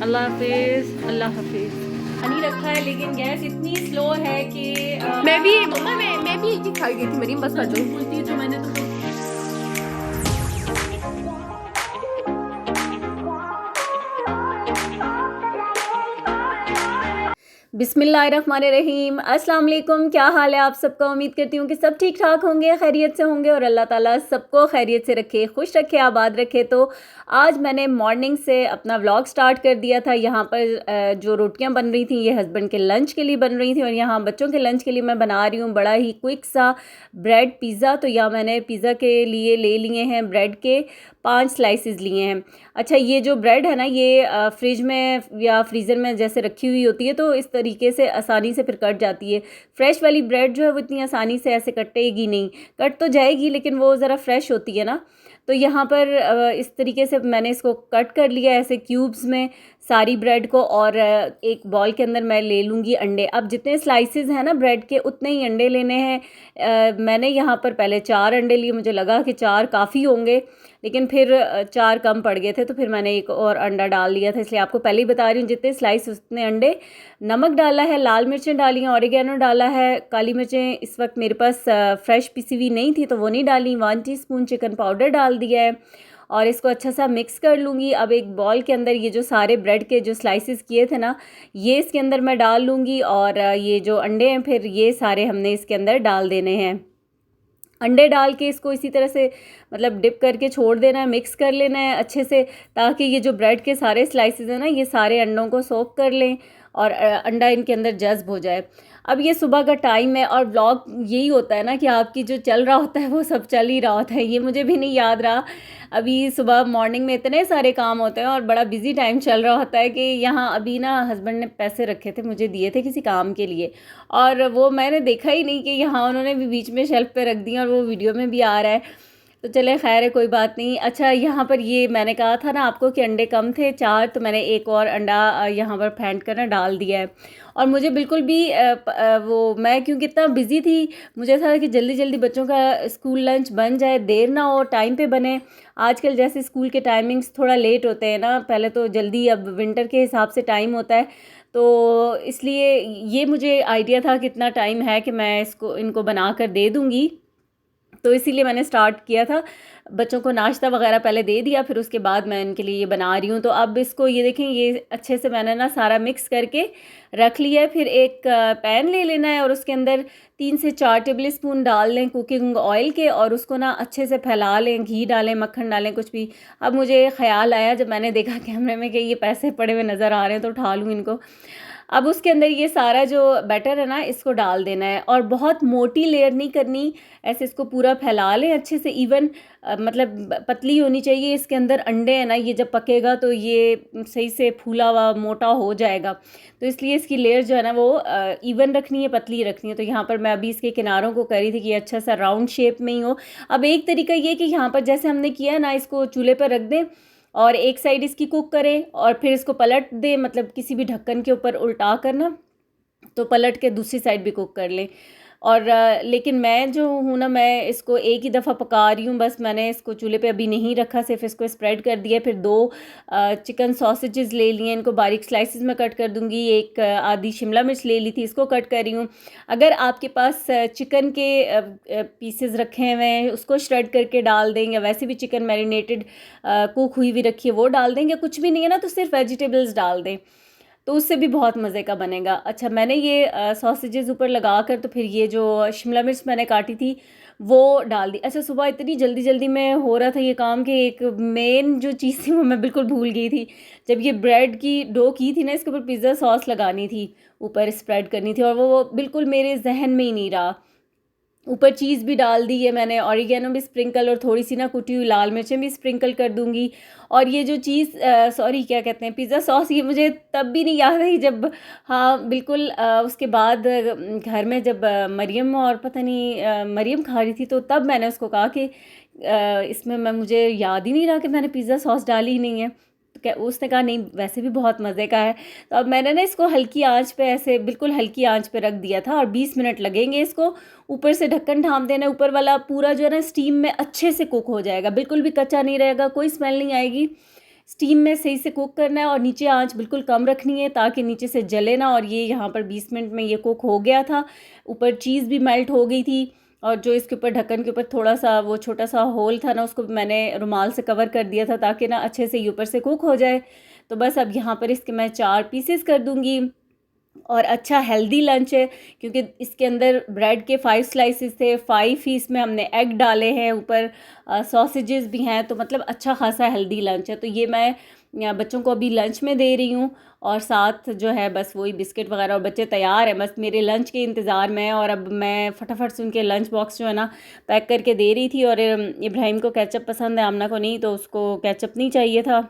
अल्लाह हाफिज़, अल्लाह हाफिज़। पानी रखा है लेकिन गैस इतनी स्लो है कि मैं भी मम्मा मैं भी एक ही खाई गई थी मरीम, बस कर दो। बोलती है तो मैंने तो बिस्मिल्लाहिर्रहमानिर्रहीम। अस्सलाम वालेकुम। क्या हाल है आप सबका? उम्मीद करती हूँ कि सब ठीक ठाक होंगे, खैरियत से होंगे और अल्लाह ताला सबको खैरियत से रखे, खुश रखे, आबाद रखे। तो आज मैंने मॉर्निंग से अपना व्लॉग स्टार्ट कर दिया था। यहाँ पर जो रोटियाँ बन रही थी ये हस्बैंड के लंच के लिए बन रही थी और यहाँ बच्चों के लंच के लिए मैं बना रही हूँ बड़ा ही क्विक सा ब्रेड पिज़्ज़ा। तो यहाँ मैंने पिज़्ज़ा के लिए ले लिए हैं ब्रेड के 5 स्लाइसेस लिए हैं। अच्छा, ये जो ब्रेड है ना ये फ्रिज में या फ्रीज़र में जैसे रखी हुई होती है तो इस तरीके से आसानी से फिर कट जाती है। फ्रेश वाली ब्रेड जो है वो इतनी आसानी से ऐसे कटेगी नहीं, कट तो जाएगी लेकिन वो ज़रा फ्रेश होती है ना। तो यहाँ पर इस तरीके से मैंने इसको कट कर लिया ऐसे क्यूब्स में सारी ब्रेड को। और एक बॉल के अंदर मैं ले लूँगी अंडे। अब जितने स्लाइसेस हैं ना ब्रेड के उतने ही अंडे लेने हैं। मैंने यहाँ पर पहले 4 अंडे लिए, मुझे लगा कि 4 काफ़ी होंगे लेकिन फिर 4 कम पड़ गए थे तो फिर मैंने एक और अंडा डाल लिया था, इसलिए आपको पहले ही बता रही हूँ जितने स्लाइस उतने अंडे। नमक डाला है, लाल मिर्चें डाली हैं, ऑरिगेनो डाला है, काली मिर्चें इस वक्त मेरे पास फ्रेश पिसी हुई नहीं थी तो वो नहीं डाली। 1 टीस्पून चिकन पाउडर डाल दिया है और इसको अच्छा सा मिक्स कर लूँगी। अब एक बॉल के अंदर ये जो सारे ब्रेड के जो स्लाइसेस किए थे ना ये इसके अंदर मैं डाल लूँगी और ये जो अंडे हैं फिर ये सारे हमने इसके अंदर डाल देने हैं। अंडे डाल के इसको इसी तरह से मतलब डिप करके छोड़ देना है, मिक्स कर लेना है अच्छे से ताकि ये जो ब्रेड के सारे स्लाइसेस हैं ना ये सारे अंडों को सोक कर लें और अंडा इनके अंदर जज्ब हो जाए। अब ये सुबह का टाइम है और व्लॉग यही होता है ना कि आपकी जो चल रहा होता है वो सब चल ही रहा होता है, ये मुझे भी नहीं याद रहा। अभी सुबह मॉर्निंग में इतने सारे काम होते हैं और बड़ा बिजी टाइम चल रहा होता है कि यहाँ अभी ना हस्बैंड ने पैसे रखे थे, मुझे दिए थे किसी काम के लिए और वो मैंने देखा ही नहीं कि यहाँ उन्होंने भी बीच में शेल्फ पे रख दिया और वो वीडियो में भी आ रहा है। तो चले खैर है, कोई बात नहीं। अच्छा, यहाँ पर ये मैंने कहा था ना आपको कि अंडे कम थे 4 तो मैंने एक और अंडा यहाँ पर फेंट कर ना डाल दिया है। और मुझे बिल्कुल भी वो मैं क्योंकि इतना बिज़ी थी मुझे था कि जल्दी जल्दी बच्चों का स्कूल लंच बन जाए, देर ना हो, टाइम पे बने। आजकल जैसे स्कूल के टाइमिंग्स थोड़ा लेट होते हैं ना, पहले तो जल्दी अब विंटर के हिसाब से टाइम होता है तो इसलिए ये मुझे आइडिया था कि इतना टाइम है कि मैं इसको इनको बना कर दे दूँगी, तो इसीलिए मैंने स्टार्ट किया था। बच्चों को नाश्ता वगैरह पहले दे दिया फिर उसके बाद मैं इनके लिए ये बना रही हूँ। तो अब इसको ये देखें ये अच्छे से मैंने ना सारा मिक्स करके रख लिया है। फिर एक पैन ले लेना है और उसके अंदर 3 से 4 टेबल स्पून डाल लें कुकिंग ऑयल के और उसको ना अच्छे से फैला लें, घी डालें, मक्खन डालें, कुछ भी। अब मुझे ख्याल आया जब मैंने देखा कैमरे में कि ये पैसे पड़े हुए नज़र आ रहे हैं तो उठा लूँ इनको। अब उसके अंदर ये सारा जो बैटर है ना इसको डाल देना है और बहुत मोटी लेयर नहीं करनी, ऐसे इसको पूरा फैला लें अच्छे से इवन, मतलब पतली होनी चाहिए। इसके अंदर अंडे हैं ना ये जब पकेगा तो ये सही से फूला हुआ मोटा हो जाएगा, तो इसलिए इसकी लेयर जो है ना वो इवन रखनी है, पतली रखनी है। तो यहाँ पर मैं अभी इसके किनारों को करी थी कि अच्छा सा राउंड शेप में ही हो। अब एक तरीका ये कि यहाँ पर जैसे हमने किया है ना इसको चूल्हे पर रख दें और एक साइड इसकी कुक करें और फिर इसको पलट दें, मतलब किसी भी ढक्कन के ऊपर उल्टा कर ना तो पलट के दूसरी साइड भी कुक कर लें। और लेकिन मैं जो हूँ ना मैं इसको एक ही दफ़ा पका रही हूँ, बस मैंने इसको चूल्हे पे अभी नहीं रखा, सिर्फ इसको स्प्रेड कर दिया। फिर 2 चिकन सॉसेजेस ले लिए, इनको बारीक स्लाइसेस में कट कर दूँगी। एक आधी शिमला मिर्च ले ली थी, इसको कट कर रही हूँ। अगर आपके पास चिकन के पीसेस रखे हुए हैं उसको श्रेड करके डाल दें या वैसे भी चिकन मैरिनेटेड कुक हुई हुई रखी है वो डाल दें, या कुछ भी नहीं है ना तो सिर्फ वेजिटेबल्स डाल दें तो उससे भी बहुत मज़े का बनेगा। अच्छा, मैंने ये सॉसेजेस ऊपर लगा कर तो फिर ये जो शिमला मिर्च मैंने काटी थी वो डाल दी। अच्छा, सुबह इतनी जल्दी जल्दी में हो रहा था ये काम कि एक मेन जो चीज़ थी वो मैं बिल्कुल भूल गई थी। जब ये ब्रेड की डो की थी ना इसके ऊपर पिज़्ज़ा सॉस लगानी थी, ऊपर स्प्रेड करनी थी और वो बिल्कुल मेरे जहन में ही नहीं रहा। ऊपर चीज़ भी डाल दी है मैंने, ऑरिगेनो भी स्प्रिंकल और थोड़ी सी ना कुटी हुई लाल मिर्चें भी स्प्रिंकल कर दूंगी। और ये जो चीज़ सॉरी क्या कहते हैं पिज़्ज़ा सॉस, ये मुझे तब भी नहीं याद आई जब, हाँ बिल्कुल, उसके बाद घर में जब मरियम और पता नहीं मरियम खा रही थी तो तब मैंने उसको कहा कि इसमें मुझे याद ही नहीं रहा कि मैंने पिज़्ज़ा सॉस डाली ही नहीं है। तो क्या उसने कहा नहीं वैसे भी बहुत मज़े का है। तो अब मैंने ना इसको हल्की आंच पे ऐसे बिल्कुल हल्की आंच पे रख दिया था और 20 मिनट लगेंगे इसको। ऊपर से ढक्कन ढाँप देना, ऊपर वाला पूरा जो है ना स्टीम में अच्छे से कुक हो जाएगा, बिल्कुल भी कच्चा नहीं रहेगा, कोई स्मेल नहीं आएगी। स्टीम में सही से कुक करना है और नीचे आंच बिल्कुल कम रखनी है ताकि नीचे से जले ना। और ये यहाँ पर 20 मिनट में ये कुक हो गया था। ऊपर चीज़ भी मेल्ट हो गई थी और जो इसके ऊपर ढक्कन के ऊपर थोड़ा सा वो छोटा सा होल था ना, उसको मैंने रुमाल से कवर कर दिया था ताकि ना अच्छे से ये ऊपर से कुक हो जाए। तो बस अब यहाँ पर इसके मैं 4 पीसेस कर दूँगी। और अच्छा हेल्दी लंच है क्योंकि इसके अंदर ब्रेड के 5 स्लाइसेस थे, 5 ही इसमें हमने एग डाले हैं, ऊपर सॉसेजेस भी हैं, तो मतलब अच्छा खासा हेल्दी लंच है। तो ये मैं बच्चों को अभी लंच में दे रही हूँ और साथ जो है बस वही बिस्किट वगैरह, और बच्चे तैयार हैं बस मेरे लंच के इंतज़ार में। और अब मैं फटाफट से उनके लंच बॉक्स जो है ना पैक करके दे रही थी। और इब्राहिम को केचप पसंद है, आमना को नहीं, तो उसको केचप नहीं चाहिए था।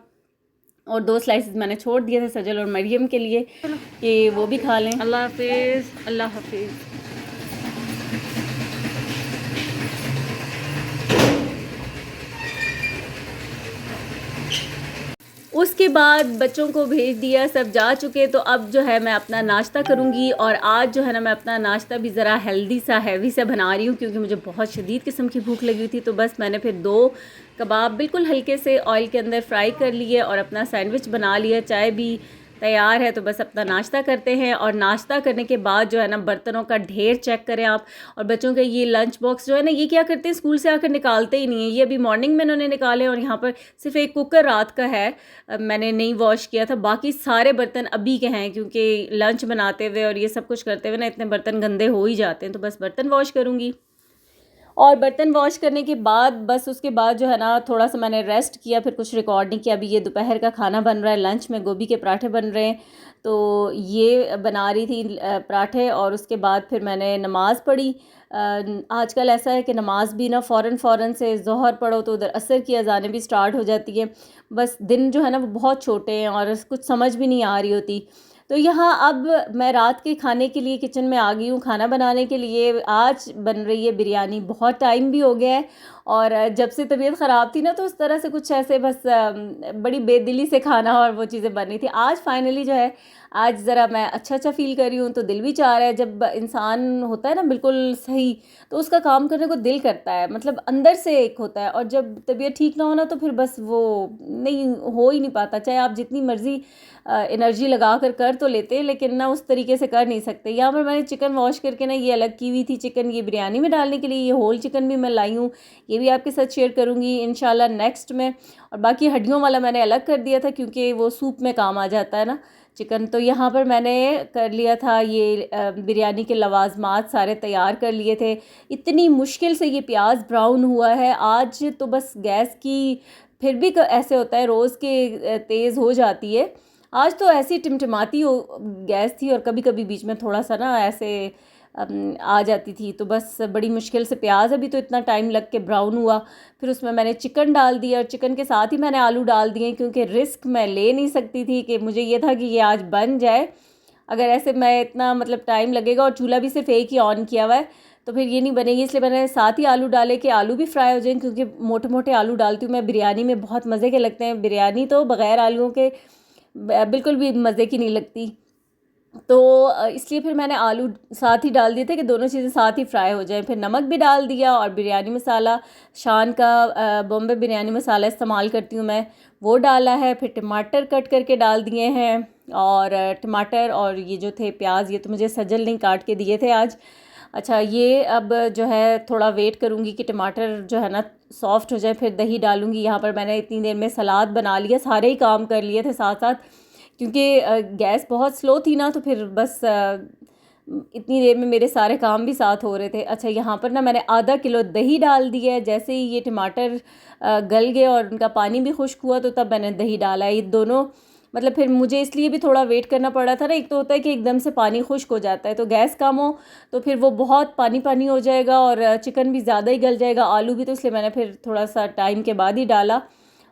और 2 स्लाइसेस मैंने छोड़ दिए थे सजल और मरियम के लिए कि वो भी खा लें। अल्लाह हाफिज़, अल्लाह हाफिज़। उसके बाद बच्चों को भेज दिया, सब जा चुके। तो अब जो है मैं अपना नाश्ता करूँगी और आज जो है ना मैं अपना नाश्ता भी ज़रा हेल्दी सा हैवी सा बना रही हूँ क्योंकि मुझे बहुत शदीद किस्म की भूख लगी थी। तो बस मैंने फिर 2 कबाब बिल्कुल हल्के से ऑयल के अंदर फ्राई कर लिए और अपना सैंडविच बना लिया। चाय भी तैयार है, तो बस अपना नाश्ता करते हैं। और नाश्ता करने के बाद जो है ना बर्तनों का ढेर चेक करें आप। और बच्चों के ये लंच बॉक्स जो है ना, ये क्या करते हैं स्कूल से आकर निकालते ही नहीं है। ये अभी मॉर्निंग में इन्होंने निकाले और यहाँ पर सिर्फ एक कुकर रात का है, मैंने नहीं वॉश किया था। बाकी सारे बर्तन अभी के हैं क्योंकि लंच बनाते हुए और ये सब कुछ करते हुए ना इतने बर्तन गंदे हो ही जाते हैं। तो बस बर्तन वॉश करूँगी और बर्तन वॉश करने के बाद बस उसके बाद जो है ना थोड़ा सा मैंने रेस्ट किया, फिर कुछ रिकॉर्ड नहीं किया। अभी ये दोपहर का खाना बन रहा है, लंच में गोभी के पराठे बन रहे हैं, तो ये बना रही थी पराठे। और उसके बाद फिर मैंने नमाज़ पढ़ी। आजकल ऐसा है कि नमाज़ भी ना फ़ौरन से ज़ोहर पढ़ो तो उधर असर की अज़ानें भी स्टार्ट हो जाती है। बस दिन जो है ना वो बहुत छोटे हैं और कुछ समझ भी नहीं आ रही होती। तो यहाँ अब मैं रात के खाने के लिए किचन में आ गई हूँ, खाना बनाने के लिए। आज बन रही है बिरयानी, बहुत टाइम भी हो गया है और जब से तबीयत ख़राब थी ना तो उस तरह से कुछ ऐसे बस बड़ी बेदिली से खाना और वो चीज़ें बन रही थी। आज फाइनली जो है आज ज़रा मैं अच्छा फ़ील कर रही हूँ, तो दिल भी चाह रहा है। जब इंसान होता है ना बिल्कुल सही, तो उसका काम करने को दिल करता है, मतलब अंदर से एक होता है। और जब तबीयत ठीक ना हो ना तो फिर बस वो नहीं हो ही नहीं पाता, चाहे आप जितनी मर्ज़ी एनर्जी लगा कर तो लेते हैं लेकिन ना उस तरीके से कर नहीं सकते। यहाँ पर मैंने चिकन वॉश करके ना ये अलग की हुई थी चिकन, ये बिरयानी में डालने के लिए। ये होल चिकन भी मैं लाई हूँ, ये भी आपके साथ शेयर करूँगी इंशाल्लाह नेक्स्ट में। और बाकी हड्डियों वाला मैंने अलग कर दिया था क्योंकि वो सूप में काम आ जाता है ना चिकन। तो यहाँ पर मैंने कर लिया था ये बिरयानी के लवाजमात सारे तैयार कर लिए थे। इतनी मुश्किल से ये प्याज ब्राउन हुआ है आज, तो बस गैस की फिर भी ऐसे होता है रोज़ के तेज़ हो जाती है। आज तो ऐसी टिमटिमाती हो गैस थी और कभी कभी बीच में थोड़ा सा ना ऐसे आ जाती थी। तो बस बड़ी मुश्किल से प्याज अभी तो इतना टाइम लग के ब्राउन हुआ। फिर उसमें मैंने चिकन डाल दिया और चिकन के साथ ही मैंने आलू डाल दिए क्योंकि रिस्क मैं ले नहीं सकती थी कि मुझे ये था कि ये आज बन जाए। अगर ऐसे मैं इतना मतलब टाइम लगेगा और चूल्हा भी सिर्फ एक ही ऑन किया हुआ है तो फिर ये नहीं बनेगी, इसलिए मैंने साथ ही आलू डाले कि आलू भी फ्राई हो जाएं। क्योंकि मोटे मोटे आलू डालती हूँ मैं बिरयानी में, बहुत मज़े के लगते हैं। बिरयानी तो बग़ैर आलूओं के बिल्कुल भी मज़े की नहीं लगती। तो इसलिए फिर मैंने आलू साथ ही डाल दिए थे कि दोनों चीज़ें साथ ही फ्राई हो जाएं। फिर नमक भी डाल दिया और बिरयानी मसाला, शान का बॉम्बे बिरयानी मसाला इस्तेमाल करती हूँ मैं, वो डाला है। फिर टमाटर कट करके डाल दिए हैं और टमाटर और ये जो थे प्याज, ये तो मुझे सजल नहीं काट के दिए थे आज। अच्छा, ये अब जो है थोड़ा वेट करूँगी कि टमाटर जो है ना सॉफ्ट हो जाए, फिर दही डालूँगी। यहाँ पर मैंने इतनी देर में सलाद बना लिया, सारे ही काम कर लिए थे साथ साथ क्योंकि गैस बहुत स्लो थी ना, तो फिर बस इतनी देर में मेरे सारे काम भी साथ हो रहे थे। अच्छा, यहाँ पर ना मैंने आधा किलो दही डाल दिया है। जैसे ही ये टमाटर गल गए और उनका पानी भी खुश्क हुआ तो तब मैंने दही डाला है। ये दोनों मतलब फिर मुझे इसलिए भी थोड़ा वेट करना पड़ा था ना, एक तो होता है कि एकदम से पानी खुश्क हो जाता है तो गैस कम हो तो फिर वो बहुत पानी पानी हो जाएगा और चिकन भी ज़्यादा ही गल जाएगा, आलू भी। तो इसलिए मैंने फिर थोड़ा सा टाइम के बाद ही डाला।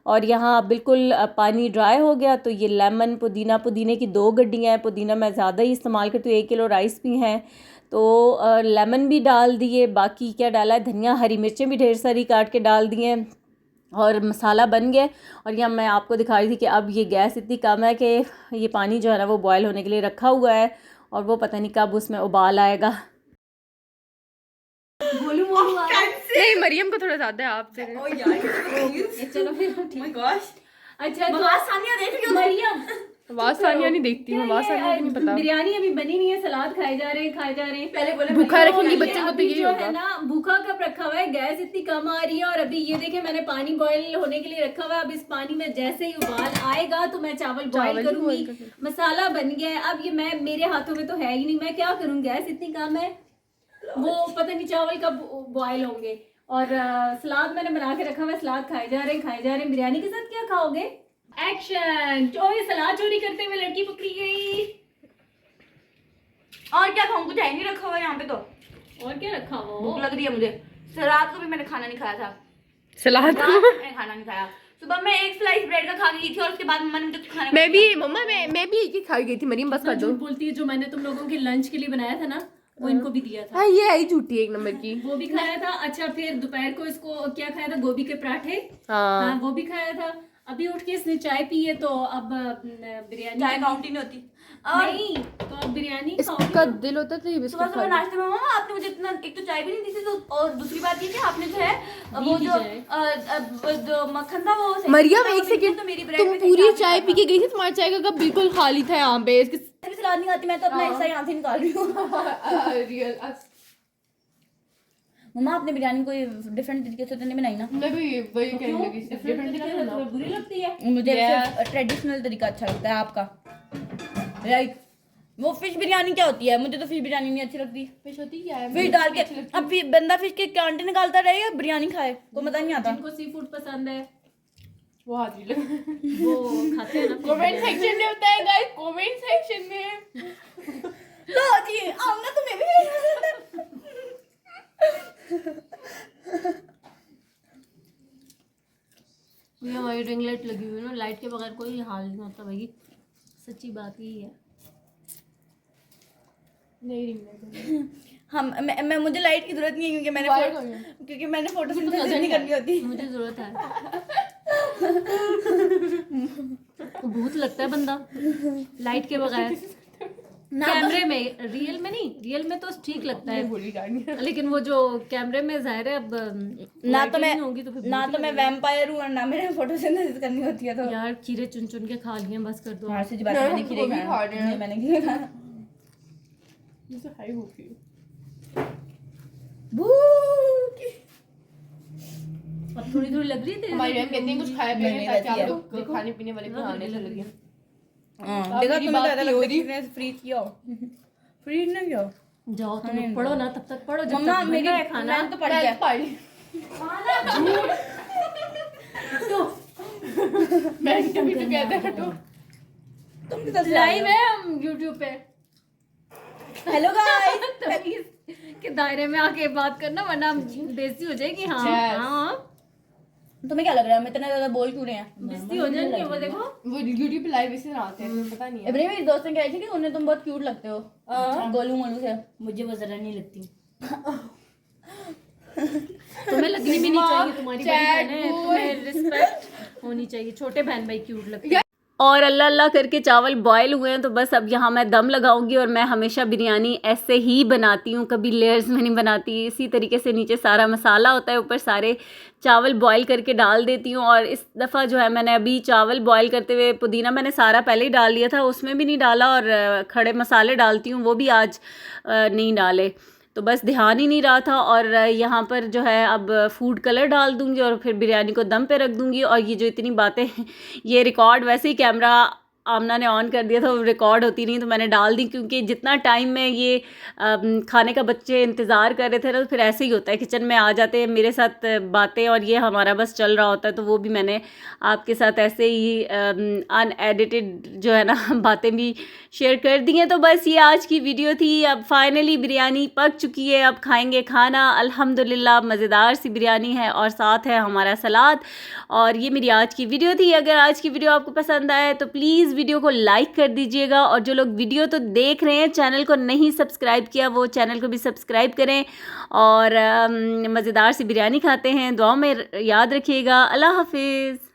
और यहाँ बिल्कुल पानी ड्राई हो गया तो ये लेमन, पुदीने की 2 गड्डियाँ हैं। पुदीना मैं ज़्यादा ही इस्तेमाल करती हूँ, 1 किलो राइस भी हैं तो लेमन भी डाल दिए। बाकी क्या डाला है, धनिया, हरी मिर्चें भी ढेर सारी काट के डाल दिए और मसाला बन गया। और यहाँ मैं आपको दिखा रही थी कि अब ये गैस इतनी कम है कि ये पानी जो है ना वो बॉयल होने के लिए रखा हुआ है और वो पता नहीं कब उसमें उबाल आएगा। नहीं, मरियम को थोड़ा ज़्यादा है आपसे। चलो फिर ठीक। अच्छा तो आवाज सानिया देख रही हो मरियम आवाज सानिया नहीं देखती हूँ, आवाज सानिया की नहीं पता। बिरयानी अभी बनी नहीं है, सलाद खाए जा रहे हैं। पहले बोले भूखा रखेंगी ये बच्चे को तो अभी यही जो होगा। है ना भूखा कब रखा हुआ है, गैस इतनी कम आ रही है और अभी ये देखे मैंने पानी बॉईल होने के लिए रखा हुआ है। अब इस पानी में जैसे ही उबाल आएगा तो मैं चावल बॉईल करूंगी। मसाला बन गया है, अब ये मेरे हाथों में तो है ही नहीं, मैं क्या करूँ, गैस इतनी कम है, वो पता नहीं चावल कब बॉईल होंगे। और सलाद मैंने बना के रखा हुआ है, सलाद खाए जा रहे हैं। बिरयानी के साथ क्या खाओगे? एक्शन। ओए सलाद चोरी करते हुए लड़की पकड़ी गई। और क्या खाऊं, कुछ है नहीं रखा हुआ यहाँ पे तो। और क्या रखा हो? भूख लग रही है मुझे। रात को भी मैंने खाना नहीं खाया था, सलाद रात को मैंने खाना नहीं खाया। सुबह मैं एक स्लाइस ब्रेड का खा गई थी और उसके बाद मम्मा ने मुझे कुछ खाना मैं भी मम्मा मैं भी एक ही खा गई थी मरीम, बस कर दो। झूठ बोलती है, जो मैंने तुम लोगों के लंच के लिए बनाया था ना वो इनको भी दिया था। हाँ ये है ही झूठी एक नंबर की। वो भी खाया था। अच्छा फिर दोपहर को इसको क्या खाया था, गोभी के पराठे। हाँ हाँ वो भी खाया था। अभी उठ के इसने चाय पी है तो अब बिरयानी चाय काउंट ही नहीं होती। नहीं तो अब बिरयानी इसका दिल होता तो ये सुबह बिस्कुट सुबह नाश्ते में मम्मा आपने मुझे इतना, एक तो चाय भी नहीं दी थी, तो और दूसरी बात ये कि आपने जो है वो जो मक्खन था वो मरियम एक सेकंड, तो मेरी तुम पूरी चाय पी के गई थी, तुम्हारा चाय का कप बिल्कुल खाली था यहाँ पे। इसके सलाद नहीं खाती मैं तो अपना हिस्सा यहाँ से निकाल रही हूँ। रियल मम्मा आपने बिरयानी कोई डिफरेंट तरीके से तो नहीं बनाई ना? मैं भी वही कहने लगी थी, different तरीके से बनाओ। बुरी लगती है। मुझे ट्रेडिशनल तरीका अच्छा लगता है आपका। लाइक वो फिश बिरयानी क्या होती है, मुझे तो फिश बिरयानी नहीं अच्छी लगती। फिश होती क्या है? फिश डाल के अब बंदा फिश के कांटे निकालता रहेगा, बिरयानी खाए को मजा नहीं आता। जिनको सी फूड पसंद है वो हाजिर लग वो खाते हैं ना। कमेंट सेक्शन में होता है गाइस, कमेंट सेक्शन में। लो जी आओ ना, तुम्हें भी ये हमारी रिंग लाइट लगी हुई है ना, लाइट के बगैर कोई हाल नहीं होता भाई, सच्ची बात ही है। नहीं रिंग हम मैं मुझे लाइट की जरूरत नहीं है क्योंकि मैंने फोटोसिंथेसिस नहीं करनी होती। मुझे जरूरत है। भूत लगता है बंदा लाइट के बगैर। कैमरे में, रियल में नहीं, रियल में तो ठीक लगता है, भूली जानी है। लेकिन वो जो कैमरे में जाहिर है अब ना तो मैं होगी तो फिर ना तो मैं वैम्पायर हूँ और ना मेरे फोटोसिंथेसिस करनी होती है। तो यार खीरे चुन चुन के खा लिए, बस कर दो। हाँ सच्ची बात है, मैंने खीरे खाए, मैंने खीरे खाए। मुझे हाई हो गई भूख अब थोड़ी थोड़ी लग रही थी। हमारी मैम कहते हैं कुछ खाया नहीं, पिया ताकि रहती है। आप लोग खाने पीने वाले को खाने लगे। देखा मेरी तुम्हें बात ज्यादा नहीं हो लगता रही। है कि फ्रीज किया फ्रीज नहीं किया। जाओ तुम लोग पढ़ो ना, तब तक पढ़ो जब मम्मा तक मेरी बनना है खाना। मैंने तो पढ़ लिया। मैं कभी तो कहता है तो तुम किधर से लाइव है हम YouTube पे। Hello guys. तो के दायरे में आके बात करना वरना हम बेइज्जती हो जाएगी। हाँ Yes. हाँ तुम्हें क्या लग रहा है हम इतना ज्यादा बोल क्यों रहे हैं? बेइज्जती हो जाएगी। वो देखो वो YouTube पे लाइव इसे आते हैं, पता नहीं है। इब्राहिम मेरी दोस्त ने कही थी कि उन्हें तुम बहुत क्यूट लगते हो गोलू मोलू से। मुझे वो जरा नहीं लगती। तुम्हें लगनी भी नहीं चाहिए, तुम्हारी बड़ी बहन है, तुम्हें रिस्पेक्ट होनी चाहिए। छोटे बहन भाई क्यूट लगते हैं। और अल्लाह अल्लाह करके चावल बॉयल हुए हैं तो बस अब यहाँ मैं दम लगाऊंगी। और मैं हमेशा बिरयानी ऐसे ही बनाती हूँ, कभी लेयर्स में नहीं बनाती। इसी तरीके से नीचे सारा मसाला होता है, ऊपर सारे चावल बॉयल करके डाल देती हूँ। और इस दफ़ा जो है मैंने अभी चावल बॉयल करते हुए पुदीना मैंने सारा पहले ही डाल दिया था, उसमें भी नहीं डाला। और खड़े मसाले डालती हूँ वो भी आज नहीं डाले, तो बस ध्यान ही नहीं रहा था। और यहाँ पर जो है अब फूड कलर डाल दूँगी और फिर बिरयानी को दम पे रख दूँगी। और ये जो इतनी बातें ये रिकॉर्ड वैसे ही कैमरा आमना ने ऑन कर दिया था, वो रिकॉर्ड होती नहीं तो मैंने डाल दी, क्योंकि जितना टाइम में ये खाने का बच्चे इंतज़ार कर रहे थे ना, तो फिर ऐसे ही होता है, किचन में आ जाते हैं मेरे साथ बातें और ये हमारा बस चल रहा होता है। तो वो भी मैंने आपके साथ ऐसे ही अनएडिटेड जो है ना बातें भी शेयर कर दी हैं। तो बस ये आज की वीडियो थी। अब फाइनली बिरयानी पक चुकी है, अब खाएंगे खाना अल्हम्दुलिल्लाह। मज़ेदार सी बिरयानी है और साथ है हमारा सलाद। और ये मेरी आज की वीडियो थी। अगर आज की वीडियो आपको पसंद आए तो प्लीज़ वीडियो को लाइक कर दीजिएगा। और जो लोग वीडियो तो देख रहे हैं, चैनल को नहीं सब्सक्राइब किया, वो चैनल को भी सब्सक्राइब करें। और मज़ेदार सी बिरयानी खाते हैं, दुआ में याद रखिएगा। अल्लाह हाफिज़।